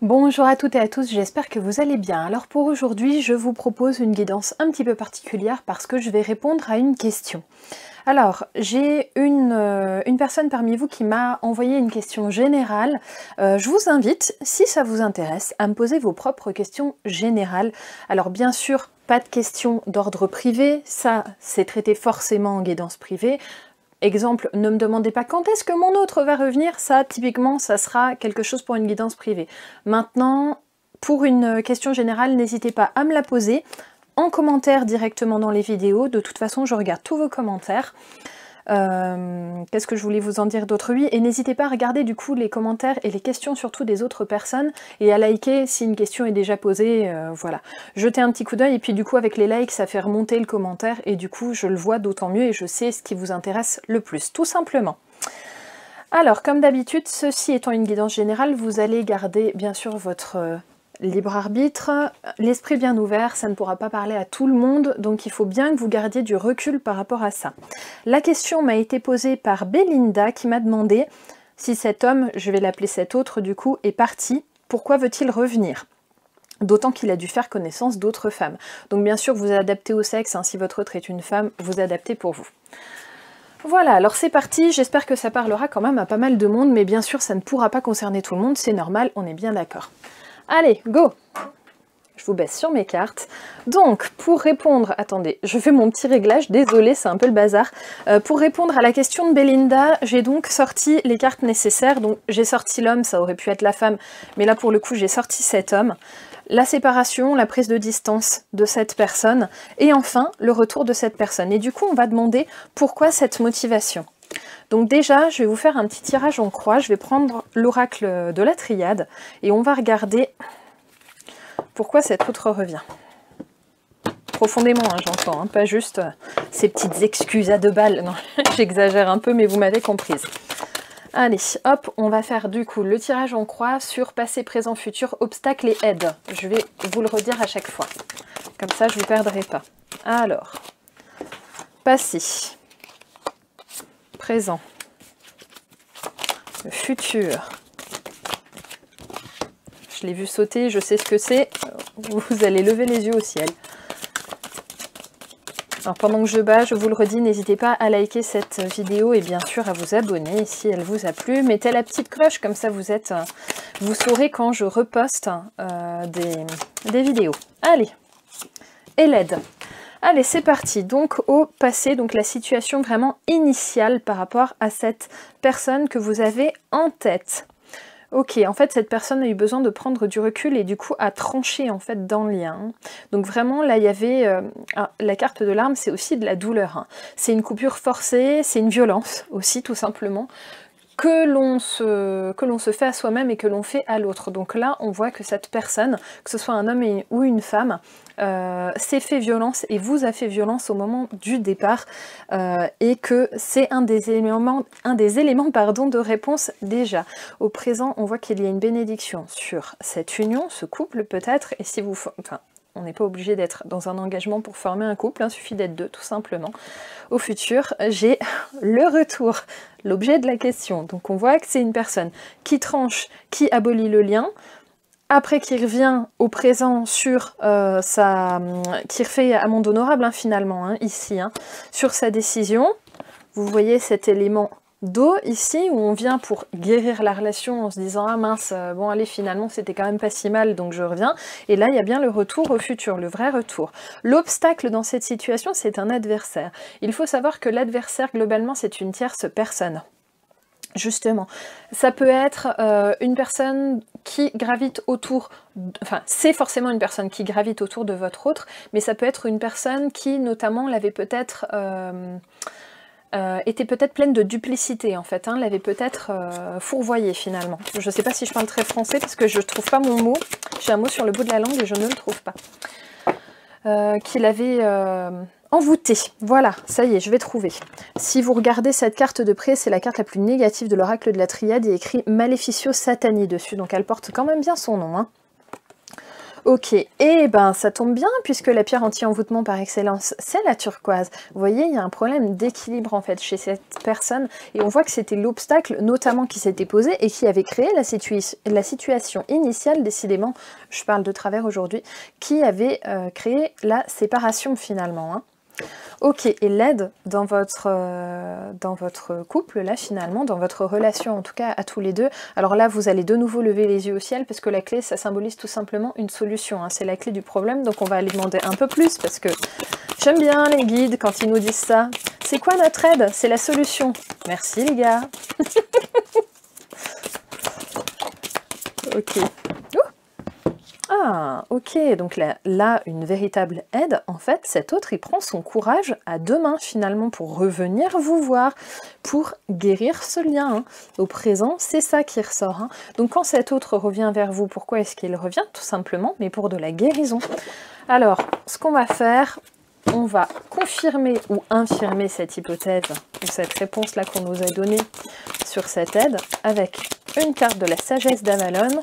Bonjour à toutes et à tous, j'espère que vous allez bien. Alors pour aujourd'hui, je vous propose une guidance un petit peu particulière parce que je vais répondre à une question. Alors, j'ai une personne parmi vous qui m'a envoyé une question générale. Je vous invite, si ça vous intéresse, à me poser vos propres questions générales. Alors bien sûr, pas de questions d'ordre privé, ça c'est traité forcément en guidance privée. Exemple, ne me demandez pas quand est-ce que mon autre va revenir, ça typiquement ça sera quelque chose pour une guidance privée. Maintenant, pour une question générale, n'hésitez pas à me la poser en commentaire directement dans les vidéos. De toute façon, je regarde tous vos commentaires. Qu'est-ce que je voulais vous en dire d'autre? Oui, et n'hésitez pas à regarder du coup les commentaires et les questions surtout des autres personnes et à liker si une question est déjà posée, voilà. Jetez un petit coup d'œil et puis du coup avec les likes ça fait remonter le commentaire et du coup je le vois d'autant mieux et je sais ce qui vous intéresse le plus, tout simplement. Alors comme d'habitude, ceci étant une guidance générale, vous allez garder bien sûr votre libre arbitre, l'esprit bien ouvert, ça ne pourra pas parler à tout le monde, donc il faut bien que vous gardiez du recul par rapport à ça. La question m'a été posée par Belinda qui m'a demandé si cet homme, je vais l'appeler cet autre du coup, est parti, pourquoi veut-il revenir? D'autant qu'il a dû faire connaissance d'autres femmes. Donc bien sûr vous adaptez au sexe, hein, si votre autre est une femme, vous adaptez pour vous. Voilà, alors c'est parti, j'espère que ça parlera quand même à pas mal de monde, mais bien sûr ça ne pourra pas concerner tout le monde, c'est normal, on est bien d'accord. Allez, go! Je vous baisse sur mes cartes. Donc, pour répondre... Attendez, je fais mon petit réglage, désolé, c'est un peu le bazar. Pour répondre à la question de Belinda, j'ai donc sorti les cartes nécessaires. Donc, j'ai sorti l'homme, ça aurait pu être la femme, mais là, pour le coup, j'ai sorti cet homme. La séparation, la prise de distance de cette personne, et enfin, le retour de cette personne. Et du coup, on va demander pourquoi cette motivation. Donc déjà, je vais vous faire un petit tirage en croix, je vais prendre l'oracle de la triade et on va regarder pourquoi cet autre revient. Profondément, hein, j'entends, hein, pas juste ces petites excuses à 2 balles, non, j'exagère un peu mais vous m'avez comprise. Allez, hop, on va faire du coup le tirage en croix sur passé, présent, futur, obstacles et aides. Je vais vous le redire à chaque fois, comme ça je ne vous perdrai pas. Alors, passé. Présent, le futur. Je l'ai vu sauter, je sais ce que c'est. Vous allez lever les yeux au ciel. Alors pendant que je bats, je vous le redis, n'hésitez pas à liker cette vidéo et bien sûr à vous abonner si elle vous a plu. Mettez la petite cloche, comme ça vous saurez quand je reposte des vidéos. Allez, et l'aide. Allez, c'est parti. Donc, au passé, donc la situation vraiment initiale par rapport à cette personne que vous avez en tête. Ok, en fait, cette personne a eu besoin de prendre du recul et du coup a tranché en fait dans le lien. Donc vraiment, là, il y avait... la carte de l'arme, c'est aussi de la douleur. Hein. C'est une coupure forcée, c'est une violence aussi, tout simplement, que l'on se fait à soi-même et que l'on fait à l'autre. Donc là, on voit que cette personne, que ce soit un homme ou une femme, s'est fait violence et vous a fait violence au moment du départ et que c'est un des éléments de réponse déjà. Au présent, on voit qu'il y a une bénédiction sur cette union, ce couple peut-être, et si vous... Enfin, on n'est pas obligé d'être dans un engagement pour former un couple, il suffit d'être 2 tout simplement. Au futur, j'ai le retour, l'objet de la question. Donc on voit que c'est une personne qui tranche, qui abolit le lien, après qui revient au présent sur qui refait amende honorable finalement, hein, ici, hein, sur sa décision. Vous voyez cet élément d'eau ici, où on vient pour guérir la relation en se disant « Ah mince, bon allez, finalement c'était quand même pas si mal, donc je reviens ». Et là, il y a bien le retour au futur, le vrai retour. L'obstacle dans cette situation, c'est un adversaire. Il faut savoir que l'adversaire, globalement, c'est une tierce personne. Justement, ça peut être une personne qui gravite autour, enfin c'est forcément une personne qui gravite autour de votre autre, mais ça peut être une personne qui notamment l'avait peut-être... était peut-être pleine de duplicité en fait, hein, l'avait peut-être fourvoyée finalement. Je ne sais pas si je parle très français parce que je ne trouve pas mon mot, j'ai un mot sur le bout de la langue et je ne le trouve pas. Qui l'avait envoûté, voilà, ça y est, je vais trouver. Si vous regardez cette carte de près, c'est la carte la plus négative de l'oracle de la triade, il y a écrit Maleficio Satani dessus, donc elle porte quand même bien son nom. Hein. Ok, et ben ça tombe bien puisque la pierre anti-envoûtement par excellence, c'est la turquoise. Vous voyez, il y a un problème d'équilibre en fait chez cette personne et on voit que c'était l'obstacle notamment qui s'était posé et qui avait créé la situation initiale, décidément, je parle de travers aujourd'hui, qui avait créé la séparation finalement. Hein. Ok, et l'aide dans votre couple, là finalement, dans votre relation en tout cas à tous les deux, alors là vous allez de nouveau lever les yeux au ciel parce que la clé ça symbolise tout simplement une solution, hein. C'est la clé du problème, donc on va aller demander un peu plus parce que j'aime bien les guides quand ils nous disent ça. C'est quoi notre aide? C'est la solution. Merci les gars. Ok. Ah, ok, donc là, une véritable aide, en fait, cet autre, il prend son courage à deux mains, finalement, pour revenir vous voir, pour guérir ce lien. Hein. Au présent, c'est ça qui ressort. Hein. Donc, quand cet autre revient vers vous, pourquoi est-ce qu'il revient? Tout simplement, mais pour de la guérison. Alors, ce qu'on va faire, on va confirmer ou infirmer cette hypothèse, ou cette réponse-là qu'on nous a donnée sur cette aide, avec une carte de la sagesse d'Avalon.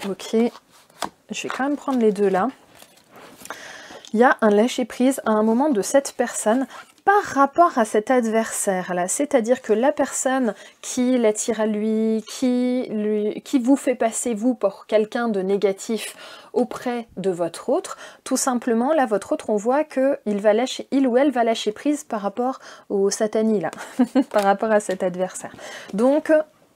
Ok, je vais quand même prendre les deux là. Il y a un lâcher-prise à un moment de cette personne par rapport à cet adversaire là, c'est-à-dire que la personne qui l'attire à lui, qui vous fait passer vous pour quelqu'un de négatif auprès de votre autre, tout simplement là votre autre on voit que il ou elle va lâcher prise par rapport au satani là, par rapport à cet adversaire. Donc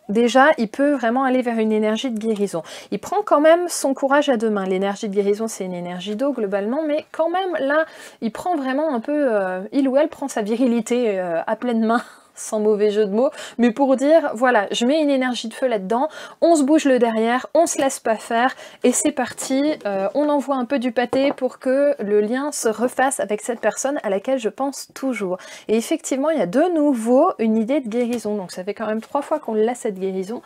déjà, il peut vraiment aller vers une énergie de guérison. Il prend quand même son courage à deux mains. L'énergie de guérison, c'est une énergie d'eau globalement, mais quand même, là, il prend vraiment un peu... il ou elle prend sa virilité à pleine main, sans mauvais jeu de mots, mais pour dire, voilà, je mets une énergie de feu là-dedans, on se bouge le derrière, on se laisse pas faire, et c'est parti, on envoie un peu du pâté pour que le lien se refasse avec cette personne à laquelle je pense toujours. Et effectivement, il y a de nouveau une idée de guérison, donc ça fait quand même 3 fois qu'on l'a cette guérison.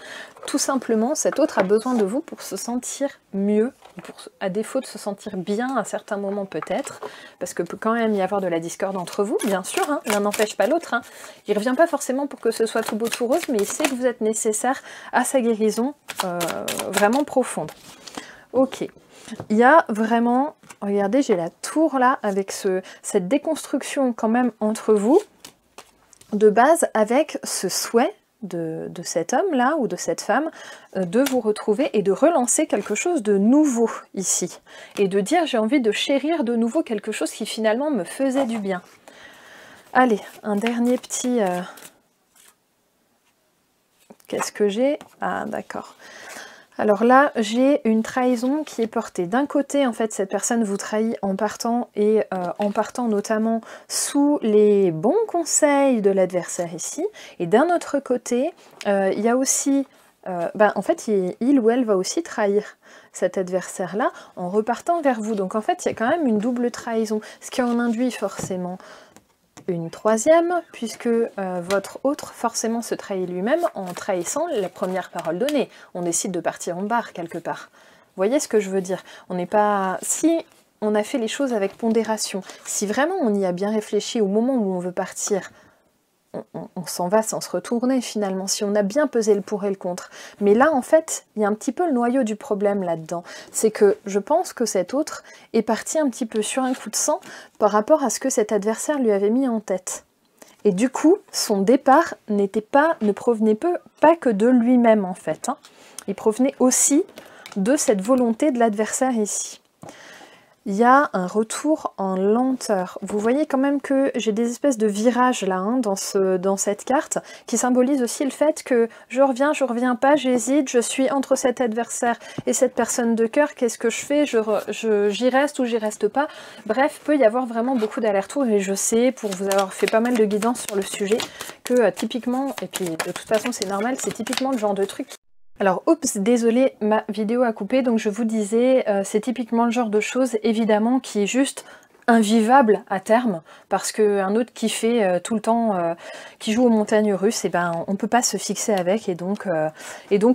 Tout simplement, cet autre a besoin de vous pour se sentir mieux, à défaut de se sentir bien à certains moments peut-être, parce que peut quand même y avoir de la discorde entre vous, bien sûr, hein, l'un n'empêche pas l'autre. Hein. Il revient pas forcément pour que ce soit tout beau tout rose, mais il sait que vous êtes nécessaire à sa guérison vraiment profonde. Ok, il y a vraiment, regardez, j'ai la tour là, avec cette déconstruction quand même entre vous, de base avec ce souhait de cet homme-là ou de cette femme de vous retrouver et de relancer quelque chose de nouveau ici. Et de dire j'ai envie de chérir de nouveau quelque chose qui finalement me faisait du bien. Allez, un dernier petit... Qu'est-ce que j'ai? Ah d'accord. Alors là, j'ai une trahison qui est portée. D'un côté, en fait, cette personne vous trahit en partant, et en partant notamment sous les bons conseils de l'adversaire ici. Et d'un autre côté, il y a aussi... en fait, il ou elle va aussi trahir cet adversaire-là en repartant vers vous. Donc en fait, il y a quand même une double trahison, ce qui en induit forcément une troisième, puisque votre autre forcément se trahit lui-même en trahissant la première parole donnée. On décide de partir en barre quelque part. Vous voyez ce que je veux dire? On n'est pas... Si on a fait les choses avec pondération, si vraiment on y a bien réfléchi au moment où on veut partir, on s'en va sans se retourner finalement, si on a bien pesé le pour et le contre. Mais là, en fait, il y a un petit peu le noyau du problème là-dedans. C'est que je pense que cet autre est parti un petit peu sur un coup de sang par rapport à ce que cet adversaire lui avait mis en tête. Et du coup, son départ ne provenait pas que de lui-même, en fait. Hein. Il provenait aussi de cette volonté de l'adversaire ici. Il y a un retour en lenteur. Vous voyez quand même que j'ai des espèces de virages là, hein, dans cette carte, qui symbolisent aussi le fait que je reviens pas, j'hésite, je suis entre cet adversaire et cette personne de cœur, qu'est-ce que je fais? J'y reste ou j'y reste pas? Bref, peut y avoir vraiment beaucoup d'allers-retours, et je sais, pour vous avoir fait pas mal de guidance sur le sujet, que typiquement, et puis de toute façon c'est normal, c'est typiquement le genre de truc... Alors, oups, désolé, ma vidéo a coupé, donc je vous disais, c'est typiquement le genre de choses, évidemment, qui est juste invivable à terme, parce qu'un autre qui fait tout le temps, qui joue aux montagnes russes, et ben on peut pas se fixer avec, et donc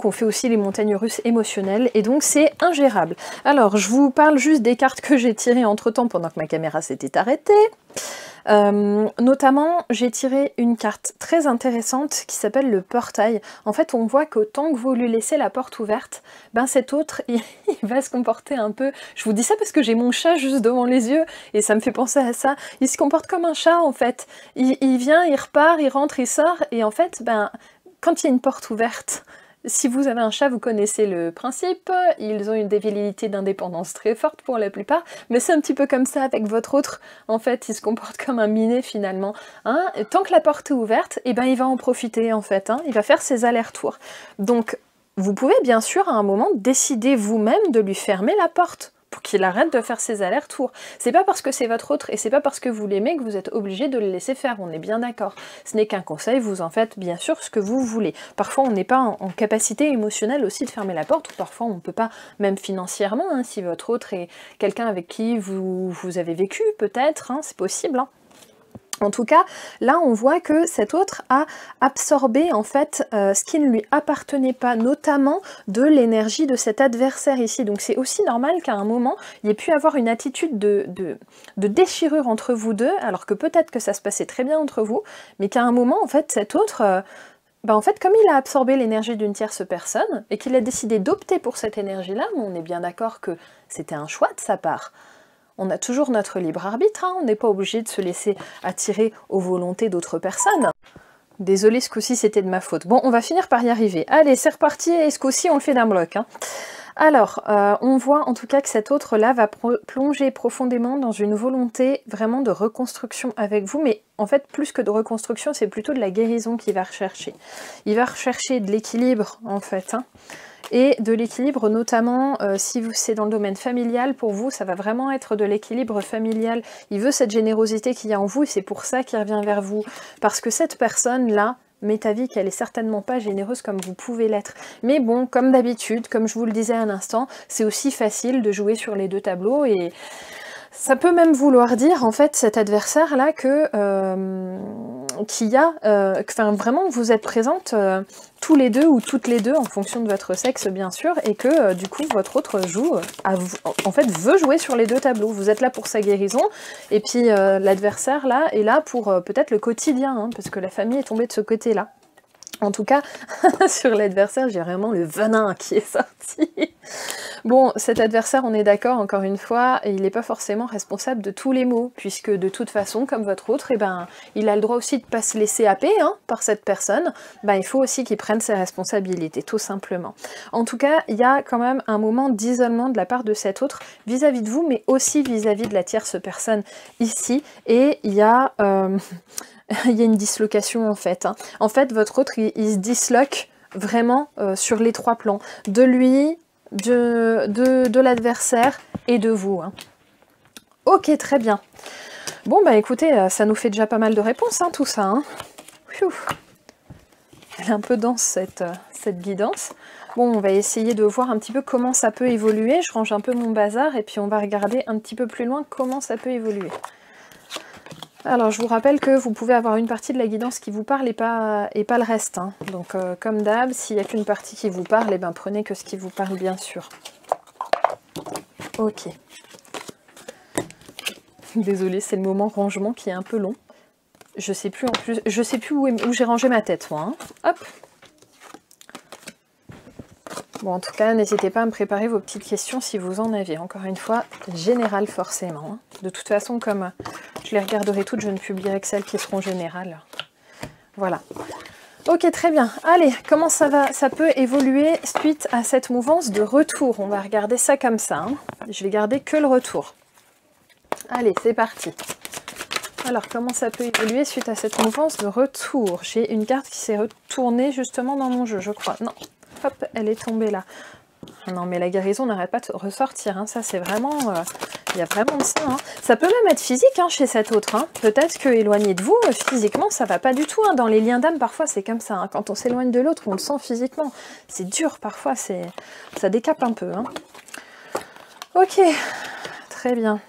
on fait aussi les montagnes russes émotionnelles, et donc c'est ingérable. Alors, je vous parle juste des cartes que j'ai tirées entre-temps pendant que ma caméra s'était arrêtée. Notamment, j'ai tiré une carte très intéressante qui s'appelle le portail. En fait, on voit que tant que vous lui laissez la porte ouverte, ben cet autre, il va se comporter un peu... Je vous dis ça parce que j'ai mon chat juste devant les yeux et ça me fait penser à ça. Il se comporte comme un chat, en fait. Il vient, il repart, il rentre, il sort, et en fait, ben, quand il y a une porte ouverte... Si vous avez un chat, vous connaissez le principe, ils ont une velléité d'indépendance très forte pour la plupart, mais c'est un petit peu comme ça avec votre autre, en fait, il se comporte comme un minet finalement. Hein. Tant que la porte est ouverte, eh ben, il va en profiter en fait, hein. Il va faire ses allers-retours. Donc, vous pouvez bien sûr à un moment décider vous-même de lui fermer la porte, pour qu'il arrête de faire ses allers-retours. C'est pas parce que c'est votre autre et c'est pas parce que vous l'aimez que vous êtes obligé de le laisser faire, on est bien d'accord. Ce n'est qu'un conseil, vous en faites bien sûr ce que vous voulez. Parfois on n'est pas en capacité émotionnelle aussi de fermer la porte, ou parfois on peut pas, même financièrement, hein, si votre autre est quelqu'un avec qui vous avez vécu peut-être, hein, c'est possible, hein. En tout cas, là on voit que cet autre a absorbé en fait ce qui ne lui appartenait pas, notamment de l'énergie de cet adversaire ici. Donc c'est aussi normal qu'à un moment, il y ait pu avoir une attitude de déchirure entre vous deux, alors que peut-être que ça se passait très bien entre vous, mais qu'à un moment, en fait, cet autre... en fait, comme il a absorbé l'énergie d'une tierce personne, et qu'il a décidé d'opter pour cette énergie-là, on est bien d'accord que c'était un choix de sa part. On a toujours notre libre arbitre, hein, on n'est pas obligé de se laisser attirer aux volontés d'autres personnes. Désolée, ce coup-ci c'était de ma faute. Bon, on va finir par y arriver. Allez, c'est reparti, et ce coup-ci on le fait d'un bloc. Hein. Alors, on voit en tout cas que cet autre-là va plonger profondément dans une volonté vraiment de reconstruction avec vous, mais en fait, plus que de reconstruction, c'est plutôt de la guérison qu'il va rechercher. Il va rechercher de l'équilibre, en fait, hein. Et de l'équilibre, notamment si c'est dans le domaine familial, pour vous, ça va vraiment être de l'équilibre familial. Il veut cette générosité qu'il y a en vous, et c'est pour ça qu'il revient vers vous. Parce que cette personne-là, m'est avis qu'elle est certainement pas généreuse comme vous pouvez l'être. Mais bon, comme d'habitude, comme je vous le disais à un instant, c'est aussi facile de jouer sur les deux tableaux, et ça peut même vouloir dire, en fait, cet adversaire-là, qu'il y a... Enfin, vraiment, vous êtes présentes tous les deux, ou toutes les deux, en fonction de votre sexe, bien sûr, et que, du coup, votre autre joue... en fait, veut jouer sur les deux tableaux. Vous êtes là pour sa guérison, et puis l'adversaire, là, est là pour peut-être le quotidien, hein, parce que la famille est tombée de ce côté-là. En tout cas, sur l'adversaire, j'ai vraiment le venin qui est sorti. Bon, cet adversaire, on est d'accord, encore une fois, il n'est pas forcément responsable de tous les maux, puisque de toute façon, comme votre autre, eh ben, il a le droit aussi de ne pas se laisser happer hein, par cette personne. Ben, il faut aussi qu'il prenne ses responsabilités, tout simplement. En tout cas, il y a quand même un moment d'isolement de la part de cet autre vis-à-vis de vous, mais aussi vis-à-vis de la tierce personne ici. Et il y a... il y a une dislocation en fait. Hein. En fait, votre autre, il se disloque vraiment sur les trois plans. De lui, de l'adversaire et de vous. Hein. Ok, très bien. Bon, bah écoutez, ça nous fait déjà pas mal de réponses, hein, tout ça. Hein. Elle est un peu dense, cette guidance. Bon, on va essayer de voir un petit peu comment ça peut évoluer. Je range un peu mon bazar et puis on va regarder un petit peu plus loin comment ça peut évoluer. Alors, je vous rappelle que vous pouvez avoir une partie de la guidance qui vous parle et pas le reste. Hein. Donc, comme d'hab, s'il n'y a qu'une partie qui vous parle, eh ben, prenez que ce qui vous parle, bien sûr. Ok. Désolée, c'est le moment rangement qui est un peu long. Je sais plus en plus, je sais plus où j'ai rangé ma tête, moi. Hein. Hop. Bon, en tout cas, n'hésitez pas à me préparer vos petites questions si vous en avez. Encore une fois, générales forcément. Hein. De toute façon, comme je les regarderai toutes, je ne publierai que celles qui seront générales. Voilà. Ok, très bien. Allez, comment ça va? Ça peut évoluer suite à cette mouvance de retour. On va regarder ça comme ça. Hein. Je vais garder que le retour. Allez, c'est parti. Alors, comment ça peut évoluer suite à cette mouvance de retour? J'ai une carte qui s'est retournée justement dans mon jeu, je crois. Non. Hop, elle est tombée là. Non, mais la guérison n'arrête pas de ressortir. Hein. Ça, c'est vraiment... il y a vraiment de ça. Hein. Ça peut même être physique hein, chez cet autre. Hein. Peut-être que éloigné de vous, physiquement, ça va pas du tout. Hein. Dans les liens d'âme, parfois, c'est comme ça. Hein. Quand on s'éloigne de l'autre, on le sent physiquement. C'est dur, parfois. Ça décape un peu. Hein. Ok, très bien.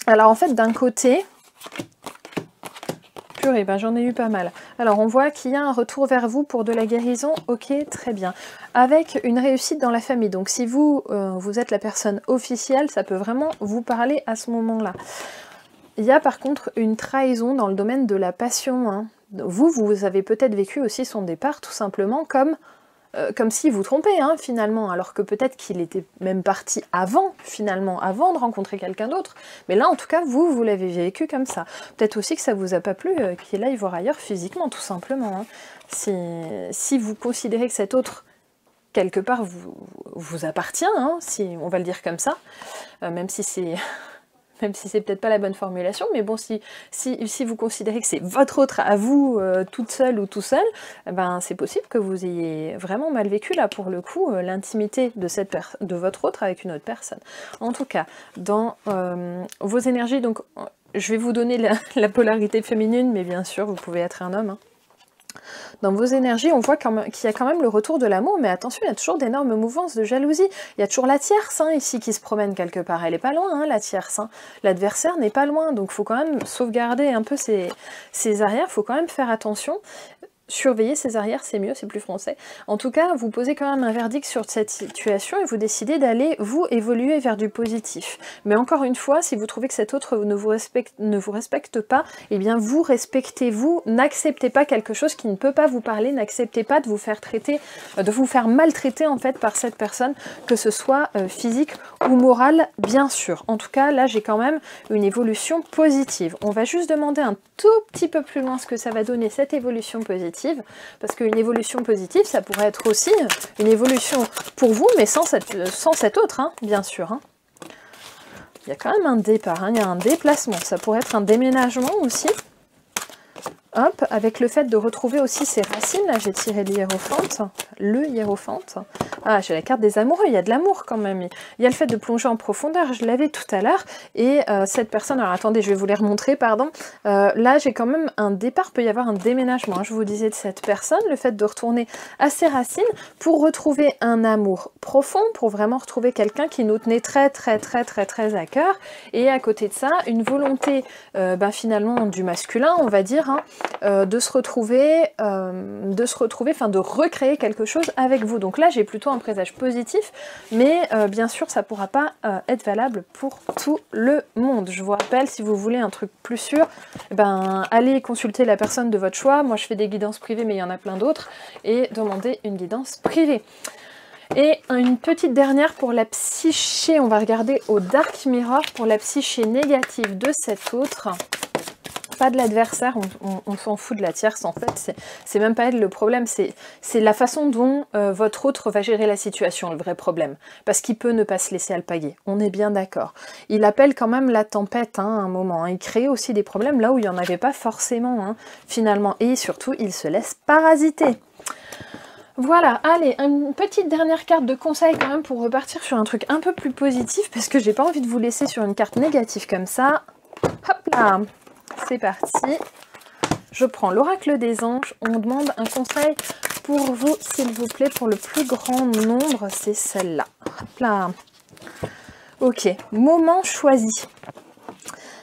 Alors, en fait, d'un côté... Purée, ben j'en ai eu pas mal. Alors, on voit qu'il y a un retour vers vous pour de la guérison. Ok, très bien. Avec une réussite dans la famille. Donc, si vous, vous êtes la personne officielle, ça peut vraiment vous parler à ce moment-là. il y a par contre une trahison dans le domaine de la passion. Hein. Vous avez peut-être vécu aussi son départ tout simplement comme si vous trompez hein, finalement, alors que peut-être qu'il était même parti avant, finalement, avant de rencontrer quelqu'un d'autre. Mais là, en tout cas, vous l'avez vécu comme ça. Peut-être aussi que ça vous a pas plu qu'il aille voir ailleurs physiquement, tout simplement. Hein. Si vous considérez que cet autre, quelque part, vous appartient, hein, si on va le dire comme ça, même si c'est... Même si c'est peut-être pas la bonne formulation, mais bon, si vous considérez que c'est votre autre à vous, toute seule ou tout seul, ben c'est possible que vous ayez vraiment mal vécu, là, pour le coup, l'intimité de votre autre avec une autre personne. En tout cas, dans vos énergies, donc, je vais vous donner la polarité féminine, mais bien sûr, vous pouvez être un homme, hein. Dans vos énergies, on voit qu'il y a quand même le retour de l'amour, mais attention, il y a toujours d'énormes mouvances de jalousie. Il y a toujours la tierce hein, ici qui se promène quelque part. Elle n'est pas loin, hein, la tierce. Hein. L'adversaire n'est pas loin, donc il faut quand même sauvegarder un peu ses arrières, il faut quand même faire attention. Surveiller ses arrières, c'est mieux, c'est plus français. En tout cas, vous posez quand même un verdict sur cette situation et vous décidez d'aller, vous, évoluer vers du positif. Mais encore une fois, si vous trouvez que cet autre ne vous respecte pas, eh bien vous respectez-vous, n'acceptez pas quelque chose qui ne peut pas vous parler, n'acceptez pas de vous faire traiter, de vous faire maltraiter en fait par cette personne, que ce soit physique ou morale, bien sûr. En tout cas, là, j'ai quand même une évolution positive. On va juste demander un tout petit peu plus loin ce que ça va donner cette évolution positive. Parce qu'une évolution positive, ça pourrait être aussi une évolution pour vous, mais sans cet autre, hein, bien sûr. Hein. Il y a quand même un départ, hein, il y a un déplacement, ça pourrait être un déménagement aussi. Hop, avec le fait de retrouver aussi ses racines, là j'ai tiré le hiérophante. Ah, j'ai la carte des amoureux, il y a de l'amour quand même. Il y a le fait de plonger en profondeur, je l'avais tout à l'heure. Et cette personne, alors attendez, je vais vous les remontrer, pardon. Là j'ai quand même un départ, peut y avoir un déménagement, hein, je vous disais de cette personne, le fait de retourner à ses racines pour retrouver un amour profond, pour vraiment retrouver quelqu'un qui nous tenait très à cœur. Et à côté de ça, une volonté finalement du masculin, on va dire, hein, de se retrouver, enfin de recréer quelque chose avec vous. Donc là, j'ai plutôt un présage positif, mais bien sûr, ça ne pourra pas être valable pour tout le monde. Je vous rappelle, si vous voulez un truc plus sûr, allez consulter la personne de votre choix. Moi, je fais des guidances privées, mais il y en a plein d'autres, et demandez une guidance privée. Et une petite dernière pour la psyché, on va regarder au Dark Mirror pour la psyché négative de cet autre. Pas de l'adversaire, on s'en fout de la tierce en fait, c'est même pas elle le problème, c'est la façon dont votre autre va gérer la situation, le vrai problème. Parce qu'il peut ne pas se laisser alpaguer, on est bien d'accord. Il appelle quand même la tempête hein, à un moment, hein. Il crée aussi des problèmes là où il n'y en avait pas forcément hein, finalement, et surtout il se laisse parasiter. Voilà, allez, une petite dernière carte de conseil quand même pour repartir sur un truc un peu plus positif, parce que j'ai pas envie de vous laisser sur une carte négative comme ça. Hop là! C'est parti, je prends l'oracle des anges, on demande un conseil pour vous, s'il vous plaît, pour le plus grand nombre, c'est celle-là. Hop là. Ok, moment choisi.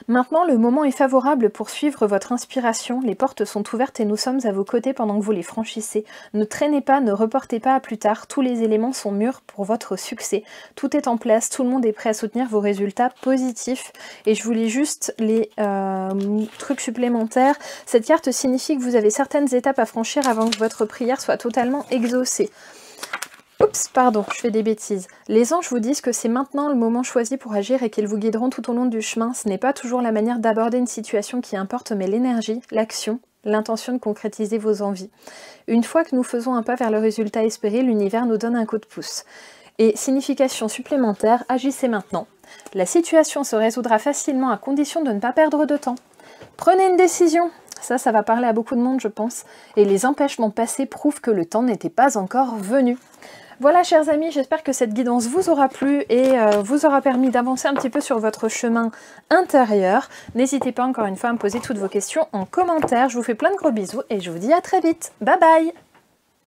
Maintenant, le moment est favorable pour suivre votre inspiration. Les portes sont ouvertes et nous sommes à vos côtés pendant que vous les franchissez. Ne traînez pas, ne reportez pas à plus tard. Tous les éléments sont mûrs pour votre succès. Tout est en place, tout le monde est prêt à soutenir vos résultats positifs. Et je vous lis juste les trucs supplémentaires. Cette carte signifie que vous avez certaines étapes à franchir avant que votre prière soit totalement exaucée. Oups, pardon, je fais des bêtises. Les anges vous disent que c'est maintenant le moment choisi pour agir et qu'ils vous guideront tout au long du chemin. Ce n'est pas toujours la manière d'aborder une situation qui importe, mais l'énergie, l'action, l'intention de concrétiser vos envies. Une fois que nous faisons un pas vers le résultat espéré, l'univers nous donne un coup de pouce. Et signification supplémentaire, agissez maintenant. La situation se résoudra facilement à condition de ne pas perdre de temps. Prenez une décision. Ça va parler à beaucoup de monde, je pense. Et les empêchements passés prouvent que le temps n'était pas encore venu. Voilà, chers amis, j'espère que cette guidance vous aura plu et vous aura permis d'avancer un petit peu sur votre chemin intérieur. N'hésitez pas encore une fois à me poser toutes vos questions en commentaire. Je vous fais plein de gros bisous et je vous dis à très vite. Bye bye!